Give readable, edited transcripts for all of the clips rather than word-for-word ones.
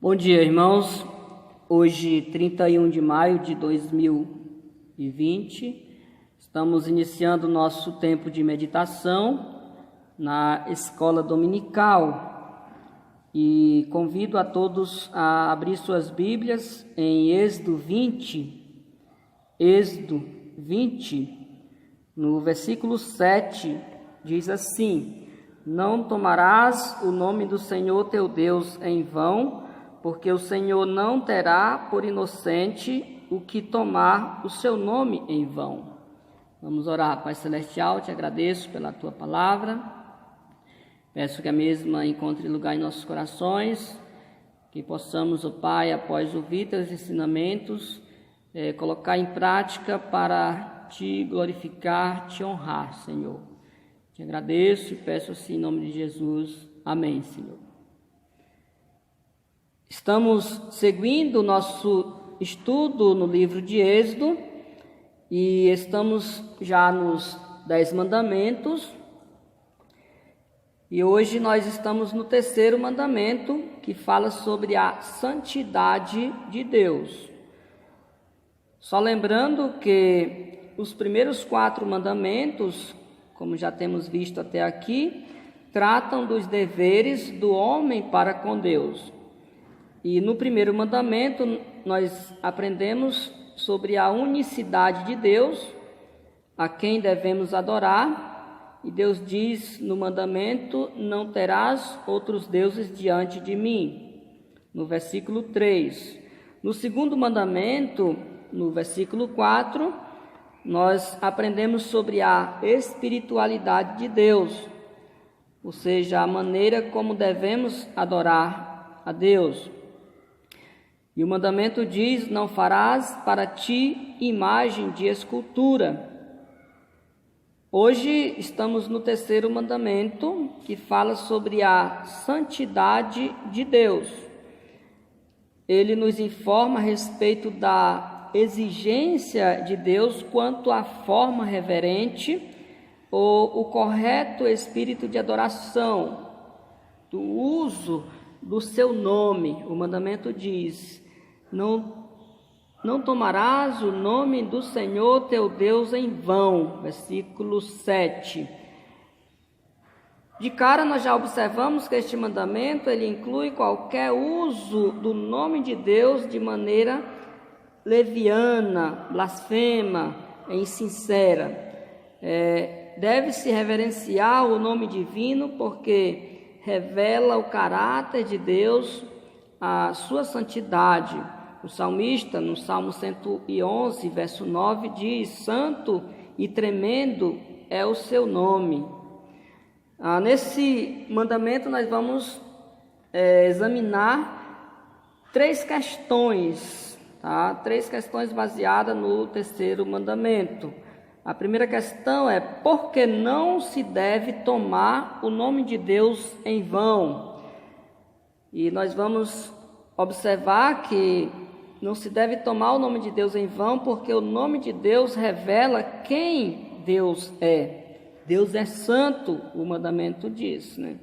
Bom dia, irmãos. Hoje, 31 de maio de 2020, estamos iniciando o nosso tempo de meditação na escola dominical e convido a todos a abrir suas Bíblias em Êxodo 20, no versículo 7, diz assim: Não tomarás o nome do Senhor teu Deus em vão, porque o Senhor não terá por inocente o que tomar o seu nome em vão. Vamos orar. Pai Celestial, te agradeço pela tua palavra. Peço que a mesma encontre lugar em nossos corações, que possamos, ó Pai, após ouvir teus ensinamentos, colocar em prática para te glorificar, te honrar, Senhor. Te agradeço e peço assim em nome de Jesus. Amém, Senhor. Estamos seguindo o nosso estudo no livro de Êxodo e estamos já nos 10 mandamentos. E hoje nós estamos no terceiro mandamento, que fala sobre a santidade de Deus. Só lembrando que os primeiros 4 mandamentos, como já temos visto até aqui, tratam dos deveres do homem para com Deus. E no primeiro mandamento nós aprendemos sobre a unicidade de Deus, a quem devemos adorar. E Deus diz no mandamento: não terás outros deuses diante de mim, no versículo 3. No segundo mandamento, no versículo 4, nós aprendemos sobre a espiritualidade de Deus, ou seja, a maneira como devemos adorar a Deus. E o mandamento diz: não farás para ti imagem de escultura. Hoje estamos no terceiro mandamento, que fala sobre a santidade de Deus. Ele nos informa a respeito da exigência de Deus quanto à forma reverente ou o correto espírito de adoração, do uso do seu nome. O mandamento diz: não tomarás o nome do Senhor teu Deus em vão. Versículo 7. De cara nós já observamos que este mandamento ele inclui qualquer uso do nome de Deus de maneira leviana, blasfema, insincera. Deve-se reverenciar o nome divino porque revela o caráter de Deus, a sua santidade. O salmista, no Salmo 111, verso 9, diz: santo e tremendo é o seu nome. Nesse mandamento nós vamos examinar 3 questões, tá? 3 questões baseadas no terceiro mandamento. A primeira questão é: por que não se deve tomar o nome de Deus em vão? E nós vamos observar que não se deve tomar o nome de Deus em vão, porque o nome de Deus revela quem Deus é. Deus é santo, o mandamento diz, né?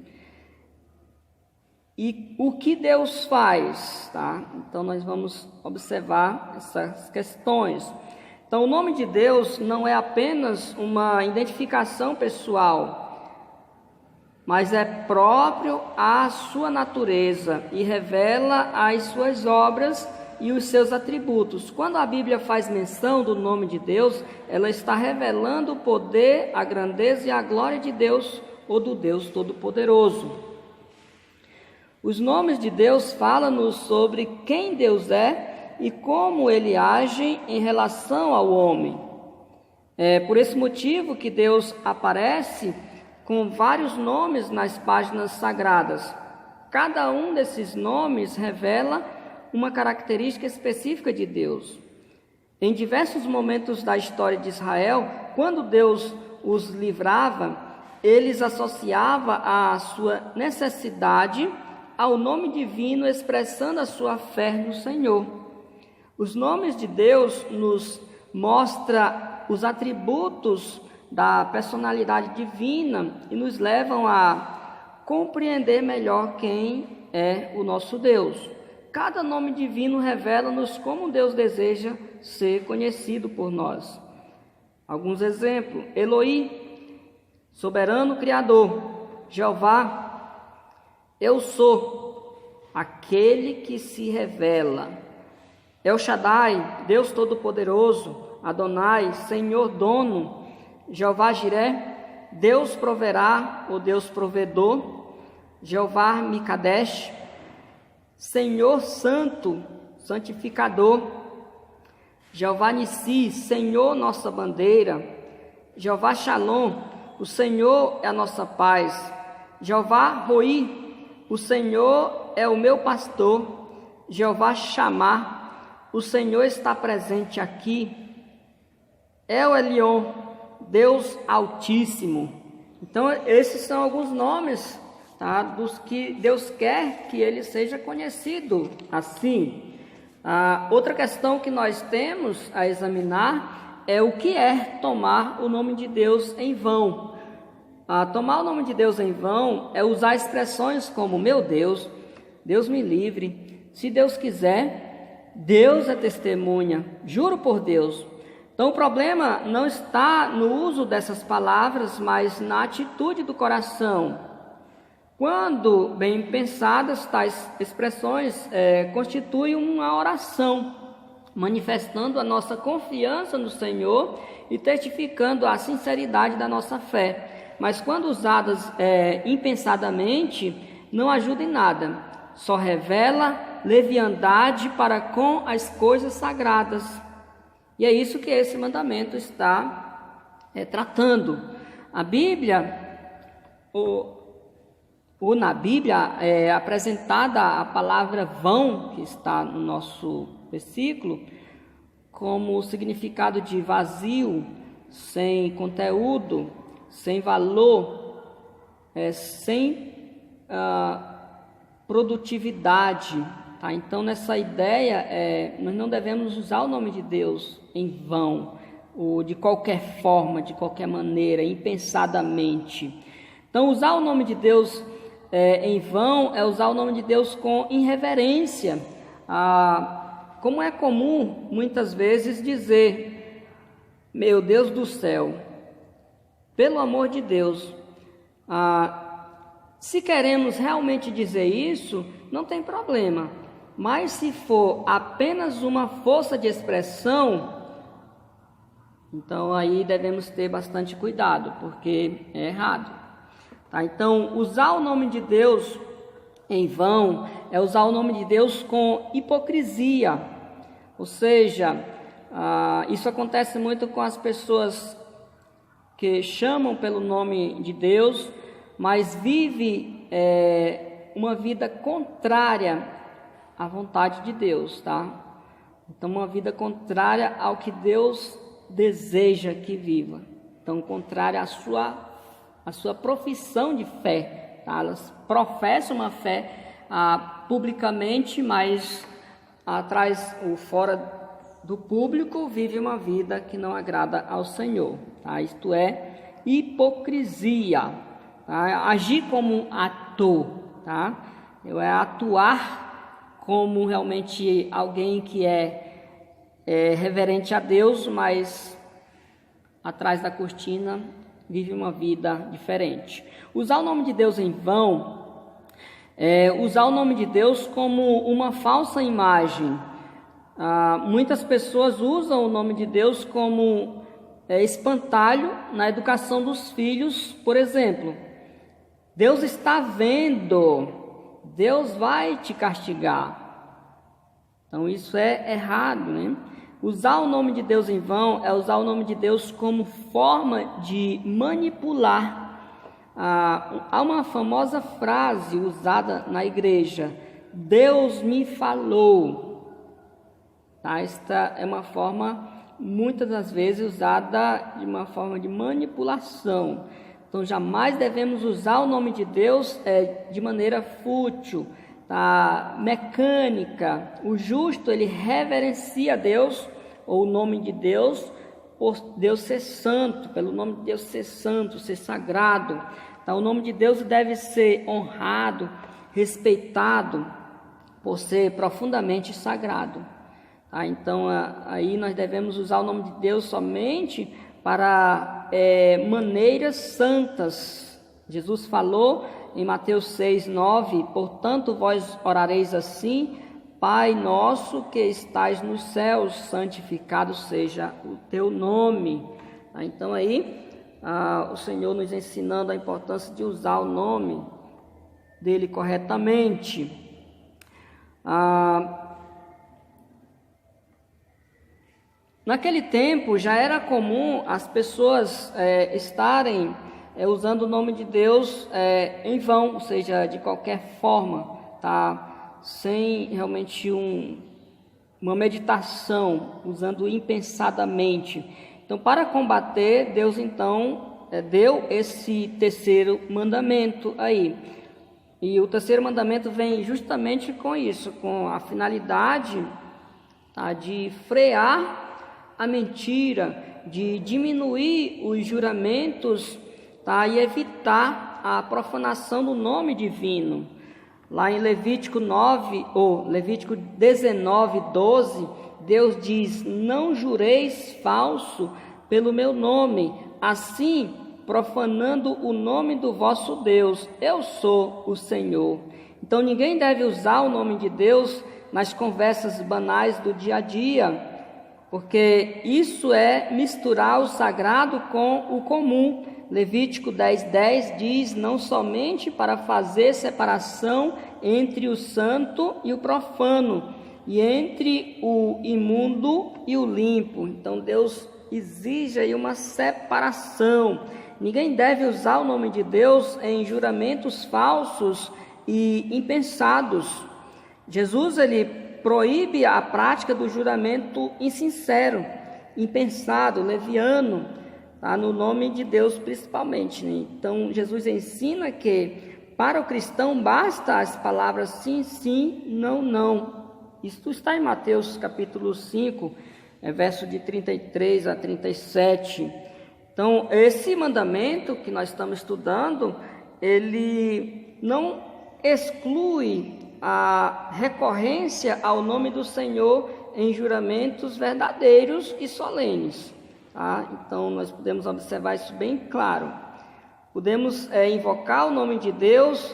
E o que Deus faz, tá? Então nós vamos observar essas questões. Então, o nome de Deus não é apenas uma identificação pessoal, mas é próprio à sua natureza e revela as suas obras e os seus atributos. Quando a Bíblia faz menção do nome de Deus, ela está revelando o poder, a grandeza e a glória de Deus ou do Deus Todo-Poderoso. Os nomes de Deus falam-nos sobre quem Deus é e como ele age em relação ao homem. É por esse motivo que Deus aparece com vários nomes nas páginas sagradas. Cada um desses nomes revela uma característica específica de Deus. Em diversos momentos da história de Israel, quando Deus os livrava, eles associavam a sua necessidade ao nome divino, expressando a sua fé no Senhor. Os nomes de Deus nos mostram os atributos da personalidade divina e nos levam a compreender melhor quem é o nosso Deus. cada nome divino revela-nos como Deus deseja ser conhecido por nós. Alguns exemplos: Eloí, soberano criador. Jeová, eu sou, aquele que se revela. El Shaddai, Deus Todo-Poderoso. Adonai, Senhor dono. Jeová Jiré, Deus proverá, ou Deus provedor. Jeová Mikadesh, Senhor Santo, santificador. Jeová Nissi, Senhor nossa bandeira. Jeová Shalom, o Senhor é a nossa paz. Jeová Roi, o Senhor é o meu pastor. Jeová Chamar, o Senhor está presente aqui. El Elyon, Deus Altíssimo. Então esses são alguns nomes, tá, dos que Deus quer que ele seja conhecido assim. Outra questão que nós temos a examinar é o que é tomar o nome de Deus em vão. Tomar o nome de Deus em vão é usar expressões como meu Deus, Deus me livre, se Deus quiser, Deus é testemunha, juro por Deus. Então o problema não está no uso dessas palavras, mas na atitude do coração. Quando bem pensadas, tais expressões constituem uma oração, manifestando a nossa confiança no Senhor e testificando a sinceridade da nossa fé. Mas quando usadas impensadamente, não ajuda em nada, só revela leviandade para com as coisas sagradas. E é isso que esse mandamento está tratando. A Bíblia, na Bíblia é apresentada a palavra vão, que está no nosso versículo, como o significado de vazio, sem conteúdo, sem valor, sem produtividade. Tá? Então, nessa ideia, nós não devemos usar o nome de Deus em vão, ou de qualquer forma, de qualquer maneira, impensadamente. Então, usar o nome de Deus em vão é usar o nome de Deus com irreverência. Como é comum, muitas vezes, dizer, meu Deus do céu, pelo amor de Deus. Se queremos realmente dizer isso, não tem problema. Mas se for apenas uma força de expressão, então aí devemos ter bastante cuidado, porque é errado. Tá? Então, usar o nome de Deus em vão é usar o nome de Deus com hipocrisia. Ou seja, isso acontece muito com as pessoas que chamam pelo nome de Deus, mas vivem uma vida contrária à vontade de Deus, tá? Então, uma vida contrária ao que Deus deseja que viva. Então, contrária à sua profissão de fé, tá? Elas professam uma fé publicamente, mas atrás ou fora do público vive uma vida que não agrada ao Senhor, tá? Isto é hipocrisia, tá? Agir como um ator, tá? É atuar como realmente alguém que é reverente a Deus, mas atrás da cortina vive uma vida diferente. Usar o nome de Deus em vão é usar o nome de Deus como uma falsa imagem. Muitas pessoas usam o nome de Deus como espantalho na educação dos filhos, por exemplo. Deus está vendo, Deus vai te castigar. Então isso é errado, né? Usar o nome de Deus em vão é usar o nome de Deus como forma de manipular. Há uma famosa frase usada na igreja: Deus me falou. Tá? Esta é uma forma, muitas das vezes, usada de uma forma de manipulação. Então, jamais devemos usar o nome de Deus de maneira fútil, tá? Mecânica. O justo, ele reverencia a Deus, ou o nome de Deus, por Deus ser santo, pelo nome de Deus ser santo, ser sagrado. Então, o nome de Deus deve ser honrado, respeitado. por ser profundamente sagrado. Tá? Então, aí nós devemos usar o nome de Deus somente para maneiras santas. Jesus falou em Mateus 6:9, portanto vós orareis assim: Pai nosso que estais nos céus, santificado seja o teu nome. Tá? Então aí o Senhor nos ensinando a importância de usar o nome dele corretamente. Naquele tempo já era comum as pessoas estarem usando o nome de Deus em vão, ou seja, de qualquer forma, tá? Sem realmente uma meditação, usando impensadamente. Então, para combater, Deus então deu esse terceiro mandamento aí. E o terceiro mandamento vem justamente com isso, com a finalidade, tá, de frear a mentira, de diminuir os juramentos, tá, e evitar a profanação do nome divino. Lá em Levítico 19:12, Deus diz: não jureis falso pelo meu nome, assim profanando o nome do vosso Deus. Eu sou o Senhor. Então ninguém deve usar o nome de Deus nas conversas banais do dia a dia, porque isso é misturar o sagrado com o comum. Levítico 10:10 diz: não somente para fazer separação entre o santo e o profano, e entre o imundo e o limpo. Então Deus exige aí uma separação. Ninguém deve usar o nome de Deus em juramentos falsos e impensados. Jesus, ele proíbe a prática do juramento insincero, impensado, leviano, tá? No nome de Deus principalmente, né? Então Jesus ensina que para o cristão basta as palavras sim, sim, não, não. Isso está em Mateus capítulo 5, verso de 33 a 37. Então, esse mandamento que nós estamos estudando, ele não exclui a recorrência ao nome do Senhor em juramentos verdadeiros e solenes. Tá? Então, nós podemos observar isso bem claro. Podemos invocar o nome de Deus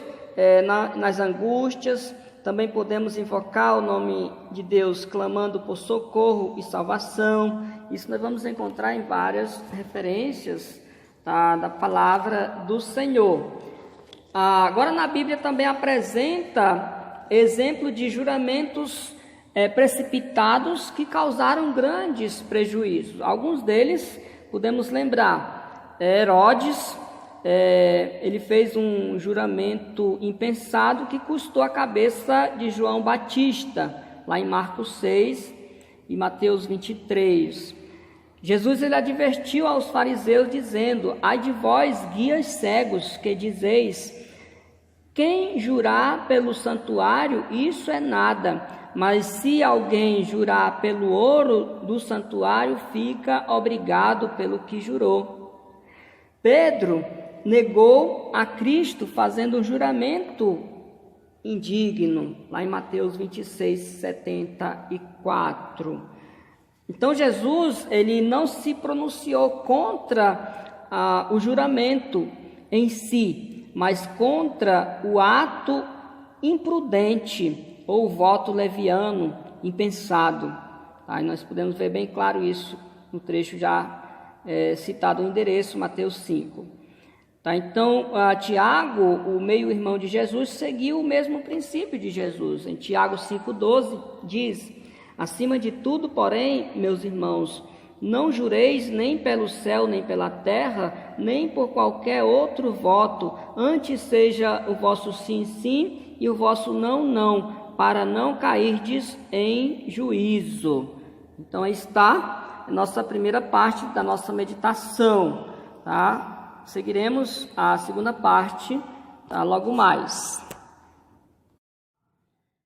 nas angústias. Também podemos invocar o nome de Deus clamando por socorro e salvação. Isso nós vamos encontrar em várias referências, tá, da palavra do Senhor. Agora na Bíblia também apresenta exemplo de juramentos precipitados que causaram grandes prejuízos. Alguns deles podemos lembrar. Herodes, ele fez um juramento impensado que custou a cabeça de João Batista, lá em Marcos 6 e Mateus 23. Jesus, ele advertiu aos fariseus dizendo: ai de vós, guias cegos, que dizeis: quem jurar pelo santuário, isso é nada, mas se alguém jurar pelo ouro do santuário, fica obrigado pelo que jurou. Pedro negou a Cristo fazendo um juramento indigno, lá em Mateus 26:74. Então Jesus, ele não se pronunciou contra o juramento em si, mas contra o ato imprudente ou voto leviano, impensado. Aí nós podemos ver bem claro isso no trecho já citado o endereço, Mateus 5. Tá, então, Tiago, o meio-irmão de Jesus, seguiu o mesmo princípio de Jesus. Em Tiago 5,12 diz: acima de tudo, porém, meus irmãos, não jureis nem pelo céu, nem pela terra, nem por qualquer outro voto, antes seja o vosso sim, sim, e o vosso não, não, para não cairdes em juízo. Então, aí está a nossa primeira parte da nossa meditação, tá? Seguiremos a segunda parte, tá, logo mais.